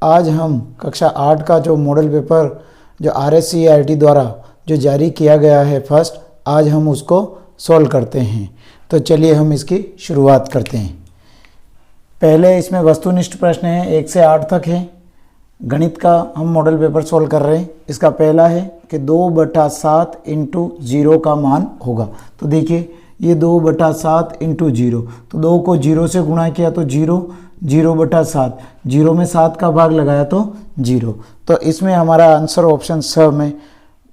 आज हम कक्षा 8 का जो मॉडल पेपर जो RSCERT द्वारा जो जारी किया गया है फर्स्ट, आज हम उसको सॉल्व करते हैं। तो चलिए हम इसकी शुरुआत करते हैं। पहले इसमें वस्तुनिष्ठ प्रश्न है, 1 से 8 तक है। गणित का हम मॉडल पेपर सॉल्व कर रहे हैं। इसका पहला है कि 2/7 इंटू 0 का मान होगा। तो देखिए ये 2/7 इंटू 0, तो 2 को 0 से गुणा किया तो 0, 0/7, 0 में 7 का भाग लगाया तो 0। तो इसमें हमारा आंसर ऑप्शन स में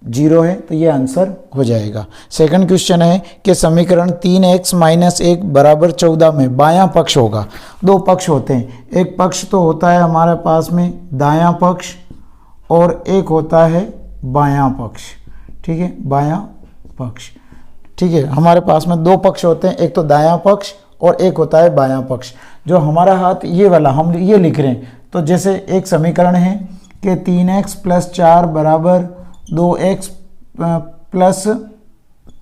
0 है, तो ये आंसर हो जाएगा। सेकंड क्वेश्चन है कि समीकरण 3x - 1 = 14 में बायां पक्ष होगा। दो पक्ष होते हैं, एक पक्ष तो होता है हमारे पास में दायां पक्ष और एक होता है बायां पक्ष। ठीक है, बायां पक्ष। ठीक है, हमारे पास में दो पक्ष होते हैं, एक तो दायां पक्ष और एक होता है बायां पक्ष। जो हमारा हाथ ये वाला हम ये लिख रहे हैं, तो जैसे एक समीकरण है कि 3x + 4 = 2x +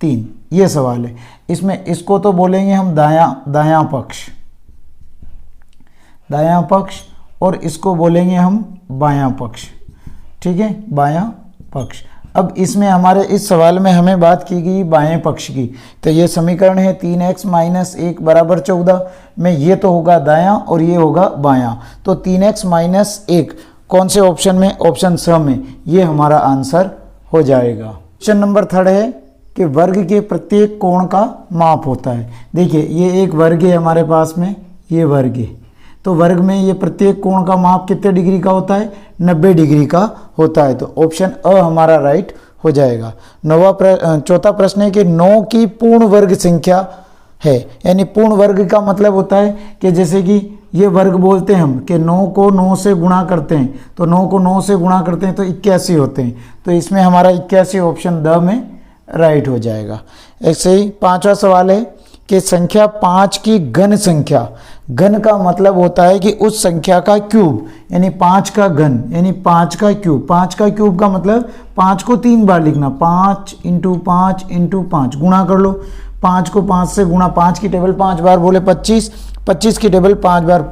3, ये सवाल है। इसमें इसको तो बोलेंगे हम दायां पक्ष और इसको बोलेंगे हम बायां पक्ष। ठीक है, बायां पक्ष। अब इसमें हमारे इस सवाल में हमें बात की गई बाएं पक्ष की, तो ये समीकरण है 3x - 1 = 14 में ये तो होगा दायां और ये होगा बायां। तो 3x - 1 कौन से ऑप्शन में? ऑप्शन स में, ये हमारा आंसर हो जाएगा। क्वेश्चन नंबर 3 है कि वर्ग के प्रत्येक कोण का माप होता है। देखिए ये एक वर्ग है हमारे पास में, ये वर्ग है, तो वर्ग में ये प्रत्येक कोण का माप कितने डिग्री का होता है? 90 डिग्री का होता है। तो ऑप्शन अ हमारा राइट हो जाएगा। चौथा प्रश्न है कि 9 की पूर्ण वर्ग संख्या है, यानी पूर्ण वर्ग का मतलब होता है कि जैसे कि ये वर्ग बोलते हैं हम कि 9 को 9 से गुणा करते हैं, तो 9 को 9 से गुणा करते हैं तो 81 होते हैं। तो इसमें हमारा 81 ऑप्शन द में राइट हो जाएगा। ऐसे ही 5वां सवाल है कि संख्या 5 की घन संख्या, घन का मतलब होता है कि उस संख्या का क्यूब, यानी 5 का घन यानी 5 का क्यूब। 5 का क्यूब का मतलब 5 को 3 बार लिखना, 5 × 5 × 5 गुणा कर लो। 5 को 5 से गुणा, 5 की टेबल 5 बार बोले 25, 25 की टेबल 5 बार,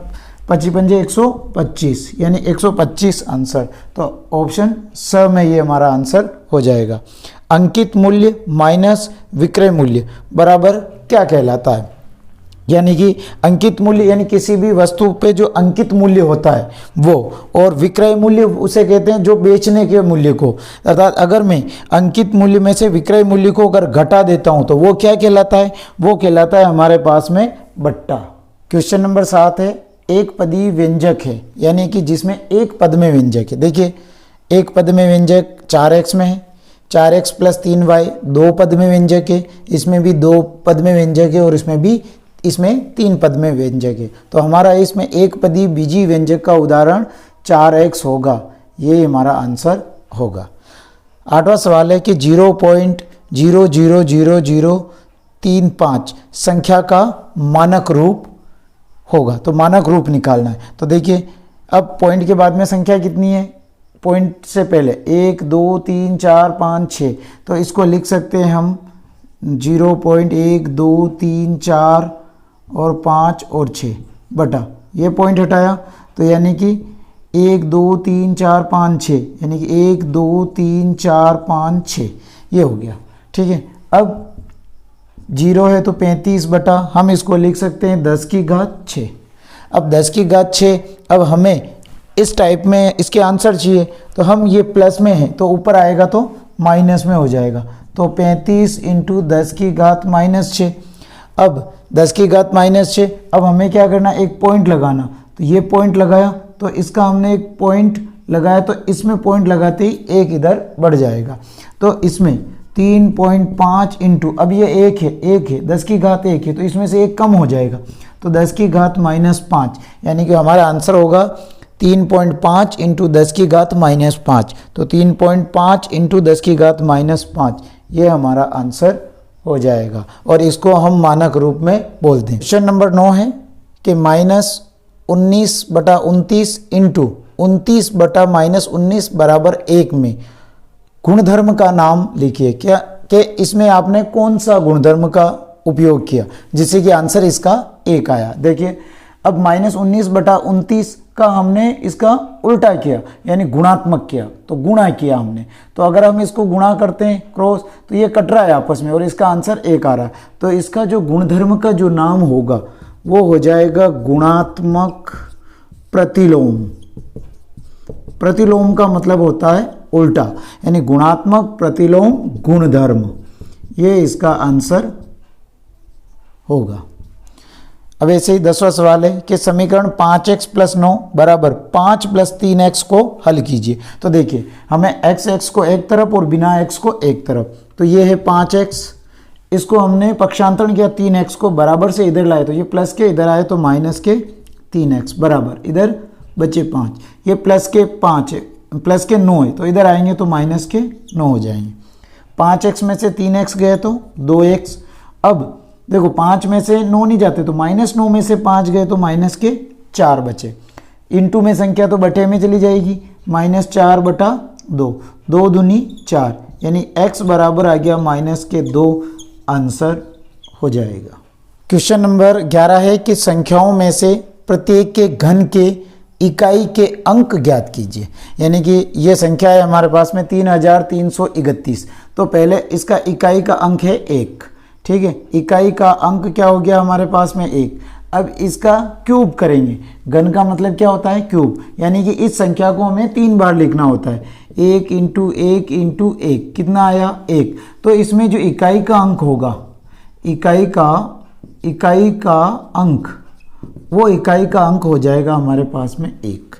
25 पंजे 125, यानी 125 आंसर। तो ऑप्शन स में ये हमारा आंसर हो जाएगा। अंकित मूल्य माइनस विक्रय मूल्य बराबर क्या कहलाता है? यानी कि अंकित मूल्य यानी किसी भी वस्तु पे जो अंकित मूल्य होता है वो, और विक्रय मूल्य उसे कहते हैं जो बेचने के मूल्य को। अर्थात अगर मैं अंकित मूल्य में से विक्रय मूल्य को अगर घटा देता हूं तो वो क्या कहलाता है? वो कहलाता है हमारे पास में बट्टा। क्वेश्चन नंबर 7 है, एक पदी व्यंजक है, यानी कि जिसमें एक पद में व्यंजक है। देखिए एक पद में व्यंजक 4x में है, 4x + 3y 2 पद में व्यंजक है, इसमें भी 2 पद में व्यंजक है और इसमें 3 पद में व्यंजक है। तो हमारा इसमें एक पदी बीजी व्यंजक का उदाहरण 4x होगा, ये हमारा आंसर होगा। 8वां सवाल है कि 0.000035 संख्या का मानक रूप होगा। तो मानक रूप निकालना है। तो देखिए अब पॉइंट के बाद में संख्या कितनी है? पॉइंट से पहले 1 2 3 4 5 6, तो इसको लिख सकते हैं हम 0.1 2 3 4 और 5 और 6 बटा, ये पॉइंट हटाया तो यानी कि 1 2 3 4 5 6, यानी कि 1 2 3 4 5 6 ये हो गया। ठीक है, अब 0 है तो 35 बटा, हम इसको लिख सकते हैं 10 की घात 6। अब 10 की घात 6, अब हमें इस टाइप में इसके आंसर चाहिए, तो हम ये प्लस में है तो ऊपर आएगा तो माइनस में हो जाएगा। तो 35 × 10 की घात -6। अब 10 की घात -6, अब हमें क्या करना? एक पॉइंट लगाना। तो ये पॉइंट लगाया, तो इसका हमने एक पॉइंट लगाया, तो इसमें पॉइंट लगाते ही एक इधर बढ़ जाएगा। तो इसमें 3.5 इंटू, अब ये एक है 10 की घात 1 है, तो इसमें से एक कम हो जाएगा, तो 10 की घात -5, यानी कि हमारा आंसर होगा 3.5 × 10 की घात -5। तो 3.5 × 10 की घात -5 ये हमारा आंसर हो जाएगा, और इसको हम मानक रूप में बोलते हैं। क्वेश्चन नंबर 9 है कि -19/29 × 29/-19 = 1 में गुणधर्म का नाम लिखिए। क्या कि इसमें आपने कौन सा गुणधर्म का उपयोग किया जिससे कि आंसर इसका 1 आया? देखिए अब -19/29 का हमने इसका उल्टा किया यानी गुणात्मक किया, तो गुणा किया हमने। तो अगर हम इसको गुणा करते हैं क्रॉस तो ये कट रहा है आपस में और इसका आंसर 1 आ रहा है। तो इसका जो गुणधर्म का जो नाम होगा वो हो जाएगा गुणात्मक प्रतिलोम। प्रतिलोम का मतलब होता है उल्टा, यानी गुणात्मक प्रतिलोम गुणधर्म, ये इसका आंसर होगा। अब ऐसे ही 10वां सवाल है कि समीकरण 5x + 9 बराबर 5 + 3x को हल कीजिए। तो देखिए हमें x को एक तरफ और बिना x को एक तरफ, तो ये है 5x, इसको हमने पक्षांतरण किया 3x को बराबर से इधर लाए तो ये प्लस के इधर आए तो माइनस के 3x बराबर इधर बचे 5, ये प्लस के 5 है, प्लस के 9 है तो इधर आएंगे तो माइनस के 9 हो जाएंगे। 5x में से 3x गए तो 2x। अब देखो 5 में से 9 नहीं जाते तो -9 में से 5 गए तो माइनस के 4 बचे। इनटू में संख्या तो बटे में चली जाएगी, -4/2, 2 दूनी 4, यानी x बराबर आ गया -2 आंसर हो जाएगा। क्वेश्चन नंबर 11 है कि संख्याओं में से प्रत्येक के घन के इकाई के अंक ज्ञात कीजिए। यानी कि ये संख्या है हमारे पास में 3331, तो पहले इसका इकाई का अंक है 1, ठीक है। इकाई का अंक क्या हो गया हमारे पास में 1। अब इसका क्यूब करेंगे, घन का मतलब क्या होता है क्यूब, यानी कि इस संख्या को हमें 3 बार लिखना होता है, 1 × 1 × 1 कितना आया 1। तो इसमें जो इकाई का अंक होगा, इकाई का अंक, वो इकाई का अंक हो जाएगा हमारे पास में 1।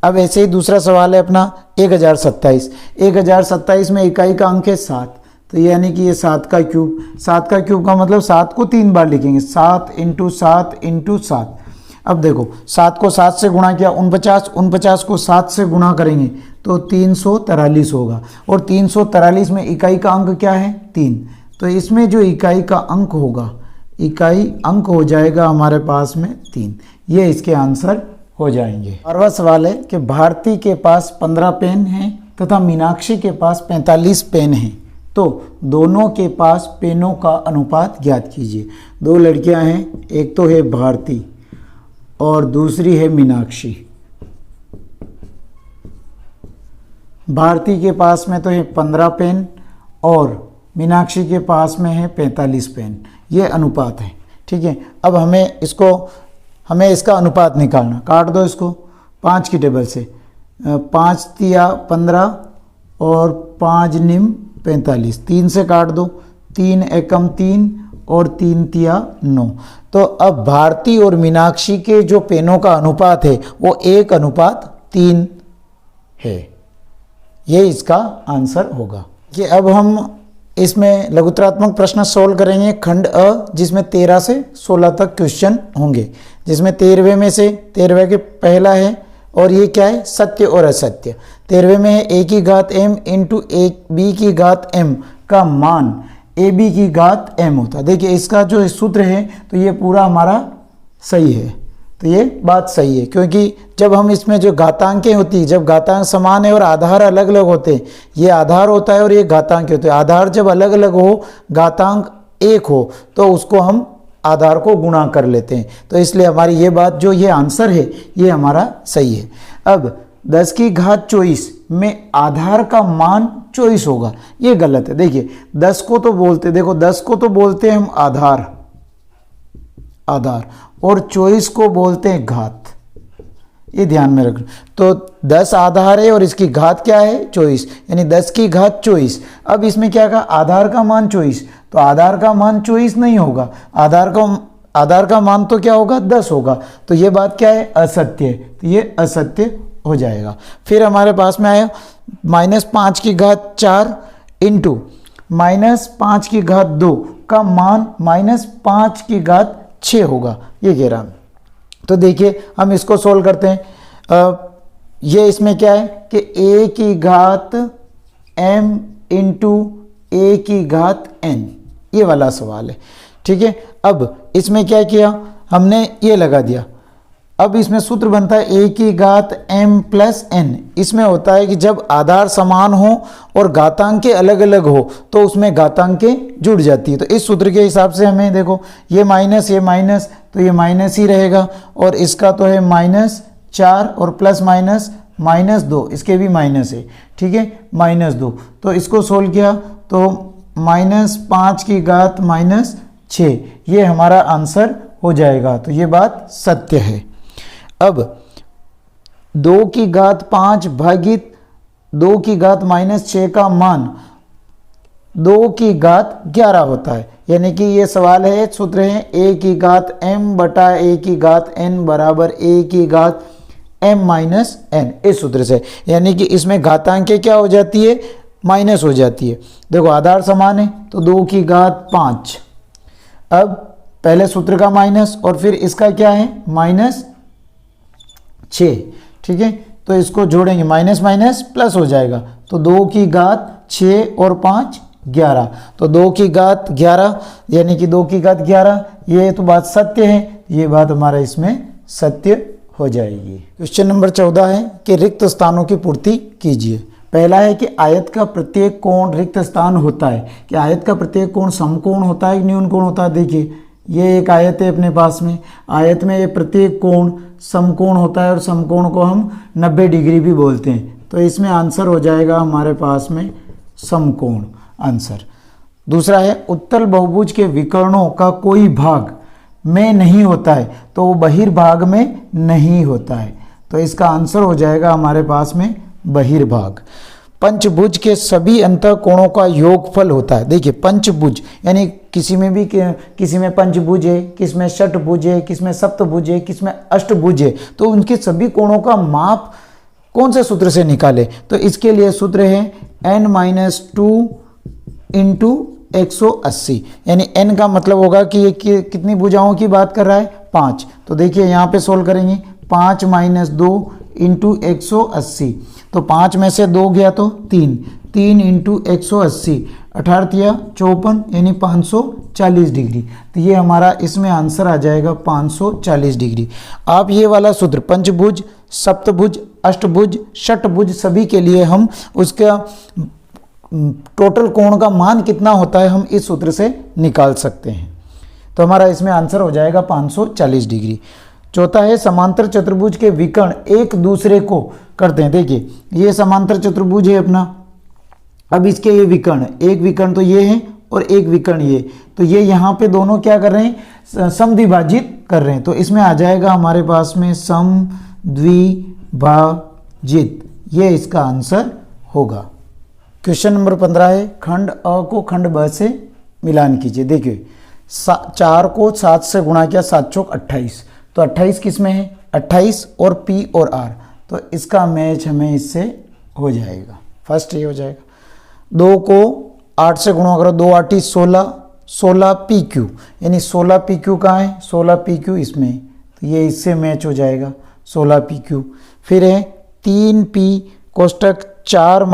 अब ऐसे ही दूसरा सवाल है अपना 1027 में इकाई का अंक है 7, तो यानी कि ये 7 का क्यूब, 7 का क्यूब का मतलब 7 को 3 बार लिखेंगे, 7 × 7 × 7। अब देखो 7 को 7 से गुणा किया 49 को 7 से गुणा करेंगे तो 343 होगा, और 343 में इकाई का अंक क्या है 3, तो इसमें जो इकाई का अंक होगा, इकाई अंक हो जाएगा हमारे पास में 3, ये इसके आंसर हो जाएंगे। 12वां सवाल है कि भारती के पास 15 पेन हैं तथा मीनाक्षी के पास 45 पेन हैं, तो दोनों के पास पेनों का अनुपात ज्ञात कीजिए। 2 लड़कियां हैं, एक तो है भारती और दूसरी है मीनाक्षी। भारती के पास में तो है 15 पेन और मीनाक्षी के पास में है 45 पेन, ये अनुपात है, ठीक है। अब हमें इसका अनुपात निकालना, काट दो इसको 5 की टेबल से, 5 तिया 15 और 5 निम 45, 3 से काट दो, 3 एकम 3 और 3 तिया 9। तो अब भारती और मीनाक्षी के जो पेनों का अनुपात है वो 1:3 है, ये इसका आंसर होगा। कि अब हम इसमें लघुत्रात्मक प्रश्न सोल्व करेंगे खंड अ, जिसमें 13 से 16 तक क्वेश्चन होंगे, जिसमें 13वें में से 13वें के पहला है, और ये क्या है सत्य और असत्य। 13वें में है a की घात m इंटू b की घात m का मान ab की घात m होता है। देखिए इसका जो सूत्र है तो ये पूरा हमारा सही है, तो ये बात सही है, क्योंकि जब हम इसमें जो घातांकें होती है, जब घातांक समान है और आधार अलग अलग होते हैं, ये आधार होता है और ये घातांक होते हैं, आधार जब अलग अलग हो, घातांक 1 हो, तो उसको हम आधार को गुणा कर लेते हैं, तो इसलिए हमारी ये बात जो ये आंसर है ये हमारा सही है। अब 10 की घात 24 में आधार का मान 24 होगा, ये गलत है। देखिए 10 को तो बोलते, देखो 10 को तो बोलते हैं हम आधार और 24 को बोलते हैं घात, ये ध्यान में रखना। तो 10 आधार है और इसकी घात क्या है 24, यानी 10 की घात 24। अब इसमें क्या कहा आधार का मान 24, तो आधार का मान 24 नहीं होगा, आधार का मान तो क्या होगा 10 होगा, तो ये बात क्या है असत्य है, तो ये असत्य हो जाएगा। फिर हमारे पास में आया -5 की घात 4 इंटू -5 की घात 2 का मान -5 की घात 6 होगा, ये कह रहा हूँ। तो देखिए हम इसको सोल्व करते हैं। ये इसमें क्या है कि a की घात m इंटू a की घात n, ये वाला सवाल है, ठीक है। अब इसमें क्या किया हमने, ये लगा दिया। अब इसमें सूत्र बनता है a की घात m प्लस n। इसमें होता है कि जब आधार समान हो और घातांकें अलग अलग हो तो उसमें घातांकें जुड़ जाती है। तो इस सूत्र के हिसाब से हमें देखो ये माइनस तो ये माइनस ही रहेगा, और इसका तो है 4 और प्लस माइनस -2, इसके भी माइनस है, ठीक है, -2। तो इसको सोल्व किया तो -5 की घात -6, ये हमारा आंसर हो जाएगा। तो ये बात सत्य है। अब 2 की घात 5 भागित 2 की घात -6 का मान 2 की घात 11 होता है। यानी कि ये सवाल है, सूत्र है a की घात m बटा a की घात n बराबर a की घात m माइनस n, इस सूत्र से। यानी कि इसमें घातांक क्या हो जाती है, माइनस हो जाती है। देखो आधार समान है तो 2 की घात 5, अब पहले सूत्र का माइनस और फिर इसका क्या है -6, ठीक है। तो इसको जोड़ेंगे, माइनस माइनस प्लस हो जाएगा। तो 2 की घात 6 और 5 11, तो 2 की घात 11 यानी कि 2 की घात 11, ये तो बात सत्य है, ये बात हमारा इसमें सत्य हो जाएगी। क्वेश्चन नंबर 14 है कि रिक्त स्थानों की पूर्ति कीजिए। पहला है कि आयत का प्रत्येक कोण रिक्त स्थान होता है, कि आयत का प्रत्येक कोण समकोण होता है कि न्यून कोण होता है। देखिए ये एक आयत है अपने पास में, आयत में ये प्रत्येक कोण समकोण होता है और समकोण को हम 90 डिग्री भी बोलते हैं। तो इसमें आंसर हो जाएगा हमारे पास में समकोण आंसर। दूसरा है उत्तल बहुभुज के विकर्णों का कोई भाग में नहीं होता है तो वो बहिर्भाग में नहीं होता है। तो इसका आंसर हो जाएगा हमारे पास में बहिर्भाग। पंचभुज के सभी अंतःकोणों का योगफल होता है। देखिए पंचभुज यानी किसी में भी, किसी में पंचभुज है, किसी में षटभुज है, किसी में सप्तभुज है, किसी में अष्टभुज है, तो उनके सभी कोणों का माप कौन से सूत्र से निकाले। तो इसके लिए सूत्र है n-2 इंटू 180, यानी n का मतलब होगा कि ये कितनी भुजाओं की बात कर रहा है, 5। तो देखिए यहाँ पे सोल्व करेंगे, 5 - 2 इंटू 180, तो 5 में से 2 गया तो 3 इंटू 180, 18 54 यानी 540 डिग्री। तो ये हमारा इसमें आंसर आ जाएगा 540 डिग्री। आप ये वाला सूत्र पंचभुज, सप्तभुज, अष्टभुज, षटभुज सभी के लिए हम उसका टोटल कोण का मान कितना होता है हम इस सूत्र से निकाल सकते हैं। तो हमारा इसमें आंसर हो जाएगा 540 डिग्री। चौथा है समांतर चतुर्भुज के विकर्ण एक दूसरे को करते हैं। देखिए ये समांतर चतुर्भुज है अपना, अब इसके ये विकर्ण, एक विकर्ण तो ये है और एक विकर्ण ये, तो ये यहाँ पे दोनों क्या कर रहे हैं, समद्विभाजित कर रहे हैं। तो इसमें आ जाएगा हमारे पास में समद्विभाजित, ये इसका आंसर होगा। क्वेश्चन नंबर 15 है खंड अ को खंड ब से मिलान कीजिए। देखिए 4 को 7 से गुणा किया, 7 चौक 28, तो 28 किस में है, 28 और P और R, तो इसका मैच हमें इससे हो जाएगा। फर्स्ट ये हो जाएगा। 2 को 8 से गुणा करो, 2 8 16, 16 PQ, यानी 16 PQ कहाँ है, 16 PQ इसमें, तो ये इससे मैच हो जाएगा 16 PQ। फिर है 3P कोष्टक 4 -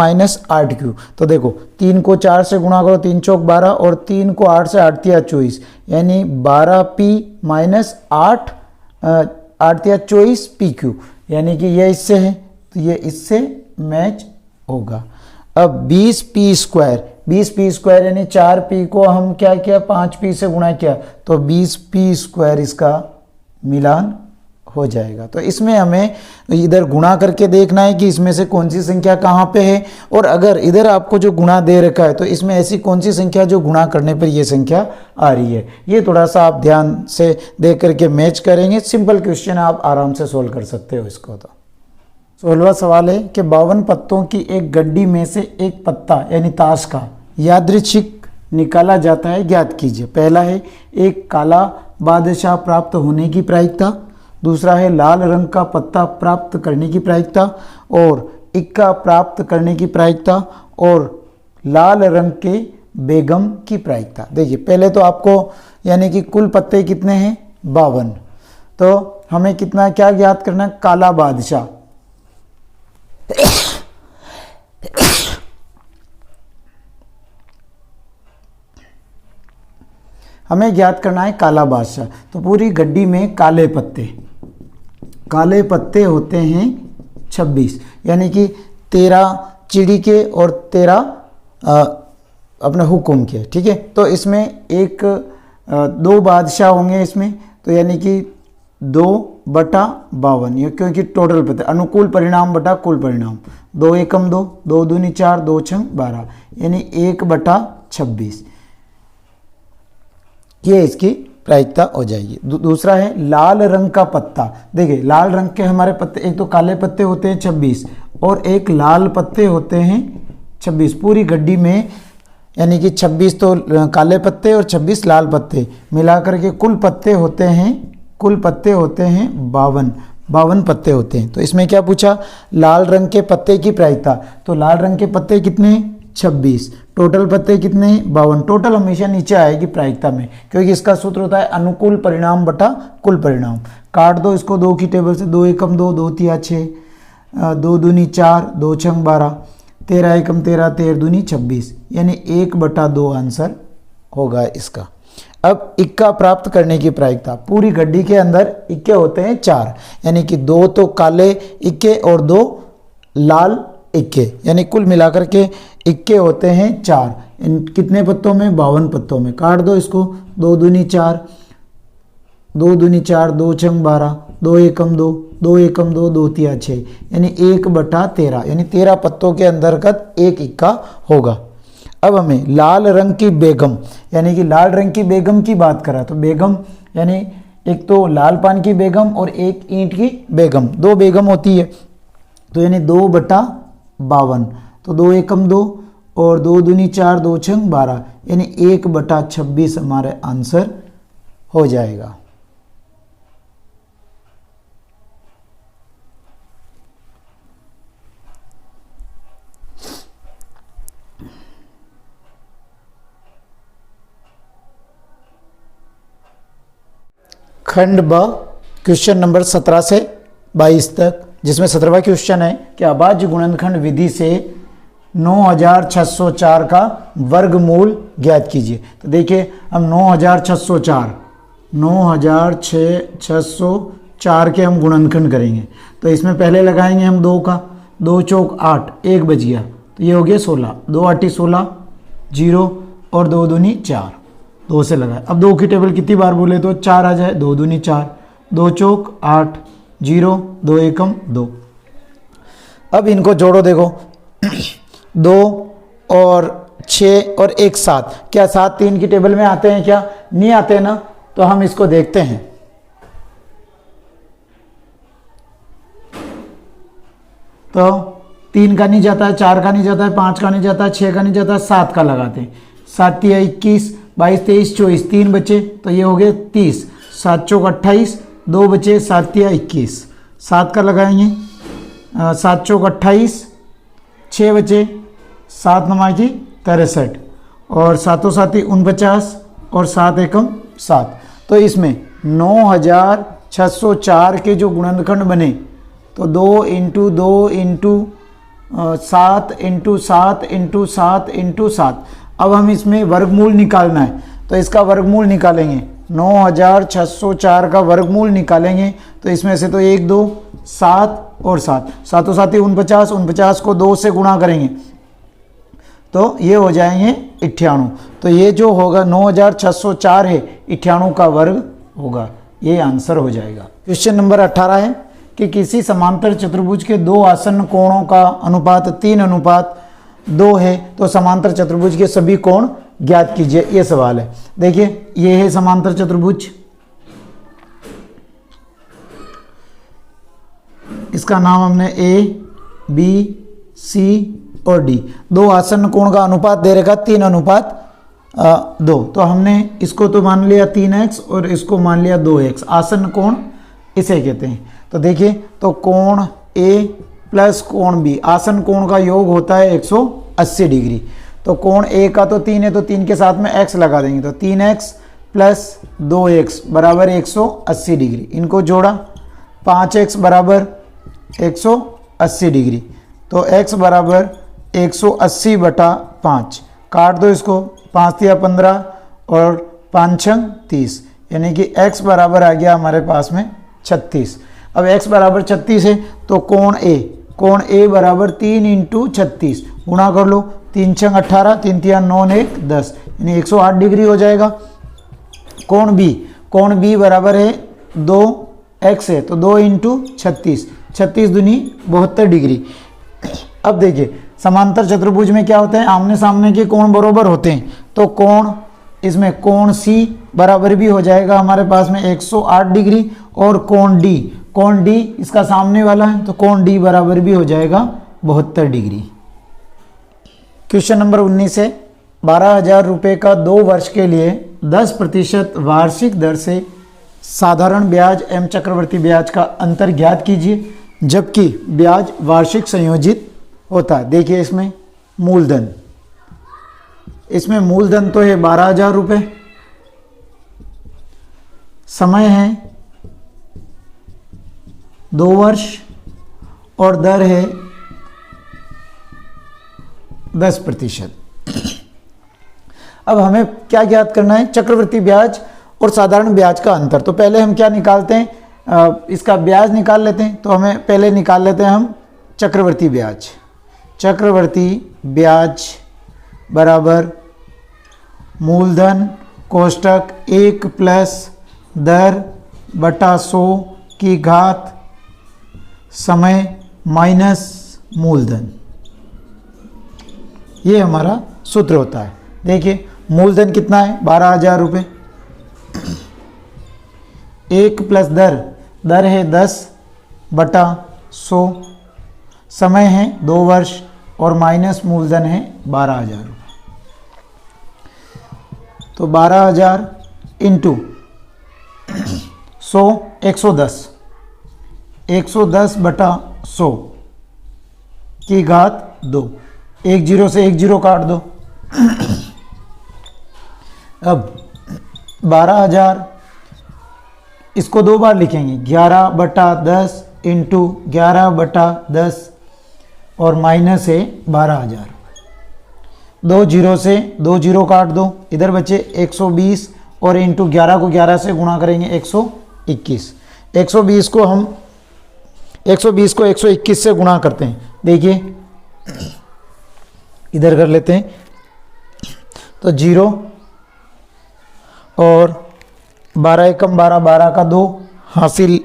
8Q, तो देखो 3 को 4 से गुणा करो, 3 चौक 12 और 3 को 8 से 8 तिया 24, यानी 12P - 8 8 तिया 24 PQ, यानी कि ये इससे है तो ये इससे मैच होगा। अब 20P स्क्वायर, 20P स्क्वायर यानी 4P को हम क्या किया, 5P से गुणा किया, तो 20P स्क्वायर इसका मिलान हो जाएगा। तो इसमें हमें इधर गुणा करके देखना है कि इसमें से कौन सी संख्या कहाँ पे है, और अगर इधर आपको जो गुणा दे रखा है तो इसमें ऐसी कौन सी संख्या जो गुणा करने पर ये संख्या आ रही है। ये थोड़ा सा आप ध्यान से देख करके मैच करेंगे। सिंपल क्वेश्चन आप आराम से सोल्व कर सकते हो इसको। तो 16वां सवाल है कि 52 पत्तों की एक गड्डी में से एक पत्ता यानी ताश का यादृच्छिक निकाला जाता है, ज्ञात कीजिए। पहला है एक काला बादशाह प्राप्त होने की प्रायिकता, दूसरा है लाल रंग का पत्ता प्राप्त करने की प्रायिकता, और इक्का प्राप्त करने की प्रायिकता, और लाल रंग के बेगम की प्रायिकता। देखिए पहले तो आपको यानी कि कुल पत्ते कितने हैं, 52, तो हमें कितना क्या ज्ञात करना है, काला बादशाह। हमें ज्ञात करना है काला बादशाह। तो पूरी गड्डी में काले पत्ते होते हैं 26, यानी कि 13 चिड़ी के और 13 अपने हुक्म के, ठीक है। तो इसमें 2 बादशाह होंगे इसमें, तो यानी कि 2 2/52, ये क्योंकि टोटल पता है, अनुकूल परिणाम बटा कुल परिणाम, 2 एकम 2, 2 दूनी 4, 2 छंग 12, यानी 1/26, ये इसकी प्रायिकता हो जाएगी। दूसरा है लाल रंग का पत्ता। देखिए लाल रंग के हमारे पत्ते, एक तो काले पत्ते होते हैं 26 और एक लाल पत्ते होते हैं 26, पूरी गड्डी में, यानी कि 26 तो काले पत्ते और 26 लाल पत्ते मिलाकर के कुल पत्ते होते हैं 52 पत्ते होते हैं। तो इसमें क्या पूछा, लाल रंग के पत्ते की प्रायिकता, तो लाल रंग के पत्ते कितने हैं 26, टोटल पत्ते कितने हैं 52, टोटल हमेशा नीचे आएगी प्रायिकता में, क्योंकि इसका सूत्र होता है अनुकूल परिणाम बटा कुल परिणाम। काट दो इसको 2 की टेबल से, 2 एकम 2, 2 तिया 6, 2 दूनी 4, 2 छंग 12, 13 एकम 13, 13 दूनी 26, यानी 1/2 आंसर होगा इसका। अब इक्का प्राप्त करने की प्रायिकता, पूरी गड्डी के अंदर इक्के होते हैं 4, यानी कि 2 तो काले इक्के और 2 लाल इक्के, यानी कुल मिलाकर के इक्के होते हैं 4, इन कितने पत्तों में 52 पत्तों में। काट दो इसको, 2 दूनी 4, 2 दूनी 4, 2 छंग 12, 2 एकम 2, 2 एकम 2, 2 तिया 6, यानी 1/13, यानी 13 पत्तों के अंतर्गत एक इक्का होगा। अब हमें लाल रंग की बेगम, यानी कि लाल रंग की बेगम की बात करा, तो बेगम यानी एक तो लाल पान की बेगम और एक ईंट की बेगम, 2 बेगम होती है, तो यानी 2/52, तो 2 एकम 2 और 2 दूनी 4, 2 छंग 12, यानी 1/26 हमारे आंसर हो जाएगा। खंड ब क्वेश्चन नंबर 17 से 22 तक, जिसमें 17वां क्वेश्चन है कि अभाज्य गुणनखंड विधि से 9604 का वर्गमूल ज्ञात कीजिए। तो देखिए हम 9604 के हम गुणनखंड करेंगे, तो इसमें पहले लगाएंगे हम 2 का, 2 चौक 8, 1 बच गया, तो ये हो गया 16, 2 8 16, 0 और 2 दूनी 4, 2 से लगाए। अब 2 की टेबल कितनी बार बोले तो 4 आ जाए, 2 दूनी 4, 2 चौक 8, 0, 2 एकम 2। अब इनको जोड़ो, देखो 2 और 6 और 1 7, क्या 7 3 की टेबल में आते हैं क्या, नहीं आते ना, तो हम इसको देखते हैं। तो 3 का नहीं जाता है, 4 का नहीं जाता है, 5 का नहीं जाता है, 6 का नहीं जाता है, 7 का लगाते हैं। 7 तिया 21, 22 23 24, 3 बचे, तो ये हो गए 30, 7 चौक 28, 2 बचे, 7 तिया 21, 7 का लगाएंगे, 7 चौक 28, 6 बचे, 7 नमा की 63 और 7 7 49 और 7 एकम 7। तो इसमें 9604 के जो गुणनखंड बने, तो 2 × 2 × 7 × 7 × 7 × 7। अब हम इसमें वर्गमूल निकालना है, तो इसका वर्गमूल निकालेंगे, 9604 का वर्गमूल निकालेंगे, तो इसमें से तो 1 2 7 और 7, 7 7 49, 49 को 2 से गुणा करेंगे तो ये हो जाएंगे 98। तो ये जो होगा 9604 है, 98 का वर्ग होगा, ये आंसर हो जाएगा। क्वेश्चन नंबर 18 है कि किसी समांतर चतुर्भुज के 2 आसन्न कोणों का अनुपात 3:2 है, तो समांतर चतुर्भुज के सभी कोण ज्ञात कीजिए, ये सवाल है। देखिए ये है समांतर चतुर्भुज, इसका नाम हमने ए बी सी और डी, 2 आसन्न कोण का अनुपात दे रखा 3:2, तो हमने इसको तो मान लिया 3x और इसको मान लिया 2x, आसन्न कोण इसे कहते हैं। तो देखिए, तो कोण ए प्लस कोण बी, आसन्न कोण का योग होता है 180 डिग्री। तो कोण ए का तो 3 है, तो 3 के साथ में x लगा देंगे, तो 3x प्लस 2x बराबर 180 डिग्री। इनको जोड़ा, 5x बराबर 180 डिग्री, तो x बराबर 180/5। काट दो इसको, 5 तिया 15 और 5 छंग 30, यानी कि x बराबर आ गया हमारे पास में 36। अब x बराबर 36 है, तो कोण ए बराबर 3 × 36 गुणा कर लो, 3 छंग 18, 3 तिया 9 1 10, यानी 108 डिग्री हो जाएगा। कोण बी बराबर है x है तो 2 इंटू 36, 36 दूनी 72 डिग्री। अब देखिए समांतर चतुर्भुज में क्या होता है, आमने सामने के कोण बराबर होते हैं, तो कोण इसमें कोण C बराबर भी हो जाएगा हमारे पास में 108 डिग्री, और कोण D इसका सामने वाला है तो कोण D बराबर भी हो जाएगा 72 डिग्री। क्वेश्चन नंबर 19 है 12,000 रुपये का 2 वर्ष के लिए 10% वार्षिक दर से साधारण ब्याज एवं चक्रवर्ती ब्याज का अंतर ज्ञात कीजिए, जबकि ब्याज वार्षिक संयोजित होता है। देखिए इसमें मूलधन तो है 12,000 रुपये, समय है 2 वर्ष और दर है 10%। अब हमें क्या ज्ञात करना है, चक्रवृद्धि ब्याज और साधारण ब्याज का अंतर। तो पहले हम क्या निकालते हैं, इसका ब्याज निकाल लेते हैं। तो हमें पहले निकाल लेते हैं हम चक्रवृद्धि ब्याज। चक्रवृद्धि ब्याज बराबर मूलधन कोष्टक 1 प्लस दर बटा 100 की घात समय माइनस मूलधन, ये हमारा सूत्र होता है। देखिए मूलधन कितना है 12,000 रुपये, 1 प्लस दर है 10 बटा 100, समय है 2 वर्ष और माइनस मूलधन है 12,000 रुपये। तो 12,000 इंटू 100 110 बटा 100 की घात 2, 1 0 से 1 0 काट दो। अब 12,000 इसको 2 बार लिखेंगे, 11 बटा 10 इंटू 11 बटा 10 और माइनस है 12,000। 2 0 से 2 0 काट दो, इधर बचे 120 और इंटू 11 को 11 से गुणा करेंगे 121। 120 को 121 से गुणा करते हैं। देखिए इधर कर लेते हैं, तो 0 और 12 एकम 12, 12 का 2 हासिल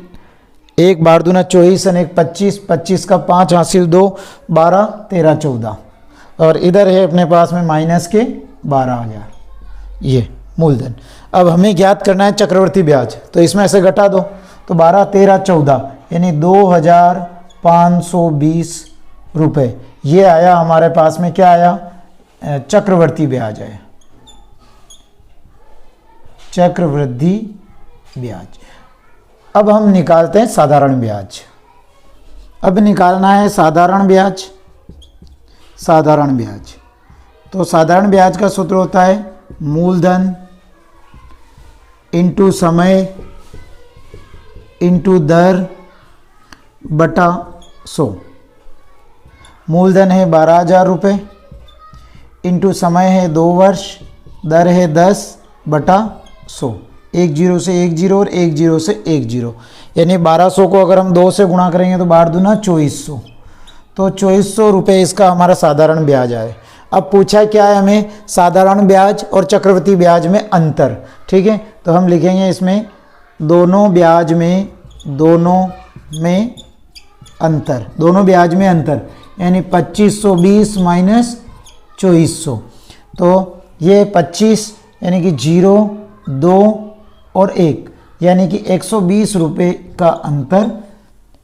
1, 12 दूना 24 और 1 25, 25 का 5 हासिल 2, 12 13 14 और इधर है अपने पास में माइनस के 12,000, ये मूलधन। अब हमें ज्ञात करना है चक्रवर्ती ब्याज, तो इसमें ऐसे घटा दो, तो 12 13 14 यानी 2,520 रुपये, ये आया हमारे पास में। क्या आया, चक्रवर्ती ब्याज है, चक्रवृद्धि ब्याज। अब हम निकालते हैं साधारण ब्याज। अब निकालना है साधारण ब्याज। तो साधारण ब्याज का सूत्र होता है मूलधन इंटू समय इंटू दर बटा 100। मूलधन है 12,000 रुपये इंटू समय है 2 वर्ष, दर है 10 बटा 100। 1 0 से 1 0 और 1 0 से 1 0 यानी 1200 को अगर हम 2 से गुणा करेंगे तो 12 दूना 2400, तो 2400 रुपये इसका हमारा साधारण ब्याज आए। अब पूछा क्या है हमें, साधारण ब्याज और चक्रवृद्धि ब्याज में अंतर। ठीक है, तो हम लिखेंगे इसमें दोनों ब्याज में अंतर, दोनों ब्याज में अंतर यानी 2520 माइनस 2400, तो ये 25 यानी कि 0 2 और 1 यानी कि 120 रुपये का अंतर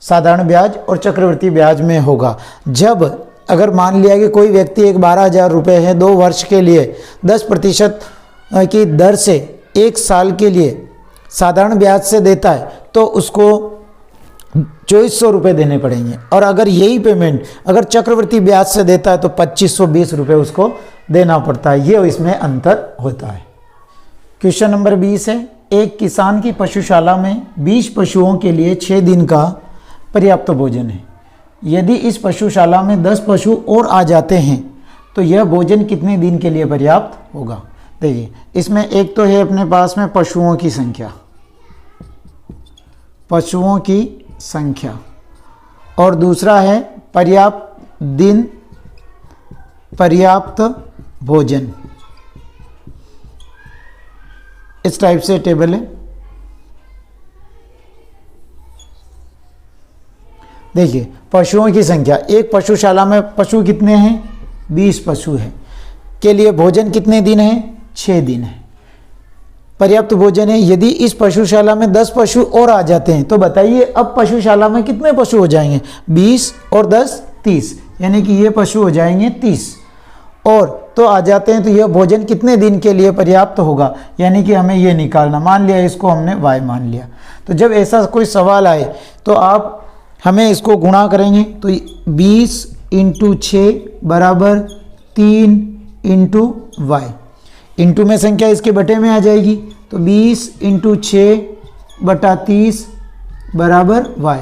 साधारण ब्याज और चक्रवृद्धि ब्याज में होगा। जब अगर मान लिया कि कोई व्यक्ति एक 12,000 रुपये है 2 वर्ष के लिए 10% की दर से 1 साल के लिए साधारण ब्याज से देता है तो उसको 2400 रुपये देने पड़ेंगे, और अगर यही पेमेंट अगर चक्रवृद्धि ब्याज से देता है तो 2520 रुपये उसको देना पड़ता है। ये इसमें अंतर होता है। क्वेश्चन नंबर 20 है, एक किसान की पशुशाला में 20 पशुओं के लिए 6 दिन का पर्याप्त भोजन है। यदि इस पशुशाला में 10 पशु और आ जाते हैं तो यह भोजन कितने दिन के लिए पर्याप्त होगा। देखिए इसमें एक तो है अपने पास में पशुओं की संख्या और दूसरा है पर्याप्त भोजन। इस टाइप से टेबल है। देखिए पशुओं की संख्या, एक पशुशाला में पशु कितने हैं? 20 पशु हैं। के लिए भोजन कितने दिन है? 6 दिन है। पर्याप्त भोजन है। यदि इस पशुशाला में 10 पशु और आ जाते हैं तो बताइए अब पशुशाला में कितने पशु हो जाएंगे? 20 और 10 30, यानी कि ये पशु हो जाएंगे 30 और तो आ जाते हैं। तो यह भोजन कितने दिन के लिए पर्याप्त होगा? यानी कि हमें ये निकालना, मान लिया इसको हमने y मान लिया। तो जब ऐसा कोई सवाल आए तो आप हमें इसको गुणा करेंगे तो 20 × 6 बराबर 3 × y। इंटू में संख्या इसके बटे में आ जाएगी तो 20 × 6 बटा 30 बराबर y।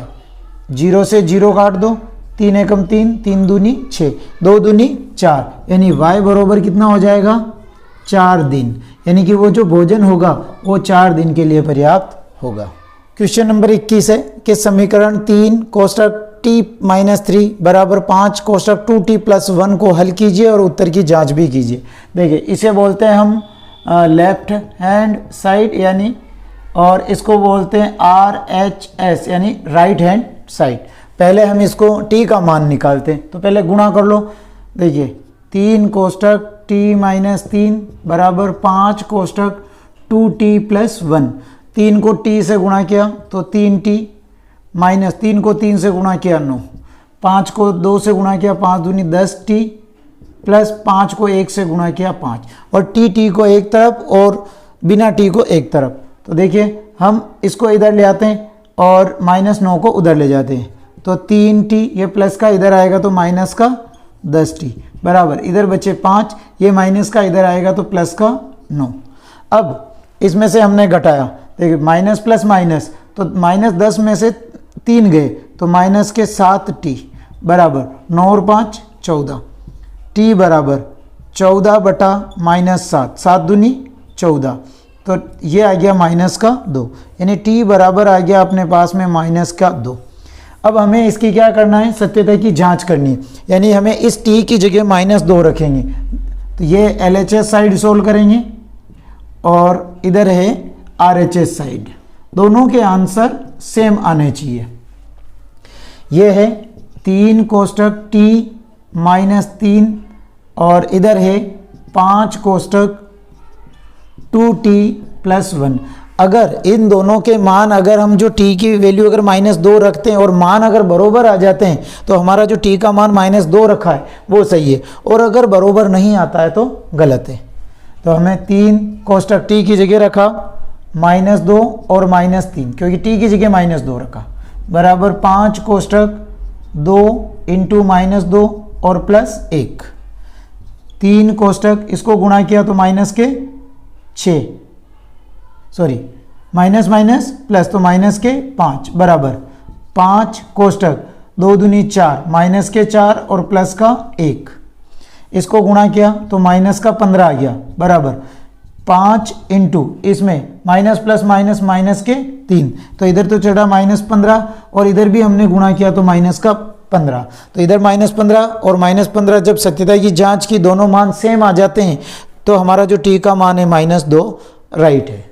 0 से 0 काट दो, 3 एकम 3, 3 दूनी 6, 2 दूनी 4, यानी y बराबर कितना हो जाएगा? 4 दिन। यानी कि वो जो भोजन होगा वो 4 दिन के लिए पर्याप्त होगा। क्वेश्चन नंबर 21 है कि समीकरण 3 कोष्ठक t-3 बराबर 5 कोष्ठक 2t + 1 को हल कीजिए और उत्तर की जांच भी कीजिए। देखिए इसे बोलते हैं हम लेफ्ट हैंड साइड यानी, और इसको बोलते हैं RHS यानी राइट हैंड साइड। पहले हम इसको t का मान निकालते हैं तो पहले गुणा कर लो। देखिए 3 कोष्ठक t-3 बराबर 5 कोष्ठक 2t + 1। 3 को t से गुणा किया तो 3t, माइनस 3 को 3 से गुणा किया 9, 5 को 2 से गुणा किया 5 दूनी 10t प्लस 5 को 1 से गुणा किया 5, और t को एक तरफ और बिना t को एक तरफ। तो देखिए हम इसको इधर ले आते हैं और -9 को उधर ले जाते हैं तो 3t, ये प्लस का इधर आएगा तो माइनस का 10t बराबर, इधर बचे 5, ये माइनस का इधर आएगा तो प्लस का 9। अब इसमें से हमने घटाया, देखिए माइनस प्लस माइनस, तो -10 में से 3 गए तो माइनस के 7t बराबर 9 और 5 14, t बराबर 14 बटा -7, 7 दूनी 14, तो ये आ गया माइनस का 2, यानी t बराबर आ गया अपने पास में माइनस का 2। अब हमें इसकी क्या करना है? सत्यता की जांच करनी है, यानी हमें इस t की जगह -2 रखेंगे। तो ये LHS साइड सोल्व करेंगे और इधर है RHS साइड, दोनों के आंसर सेम आने चाहिए। ये है 3 कोष्ठक t-3 और इधर है 5 कोष्ठक 2t + 1। अगर इन दोनों के मान, अगर हम जो t की वैल्यू अगर -2 रखते हैं और मान अगर बरोबर आ जाते हैं तो हमारा जो t का मान -2 रखा है वो सही है, और अगर बरोबर नहीं आता है तो गलत है। तो हमें 3 कोष्ठक t की जगह रखा -2 और -3, क्योंकि t की जगह -2 रखा, बराबर 5 कोष्ठक 2 × -2 और +1। 3 कोष्ठक, इसको गुणा किया तो माइनस के 6, सॉरी माइनस माइनस प्लस तो माइनस के 5 बराबर 5 कोष्ठक 2 दूनी 4, माइनस के 4 और प्लस का 1। इसको गुणा किया तो माइनस का 15 आ गया बराबर 5 × इसमें माइनस प्लस माइनस माइनस के 3, तो इधर तो चढ़ा -15 और इधर भी हमने गुणा किया तो माइनस का 15, तो इधर -15 और -15 जब सत्यता की जांच की दोनों मान सेम आ जाते हैं तो हमारा जो t का मान है -2 राइट है।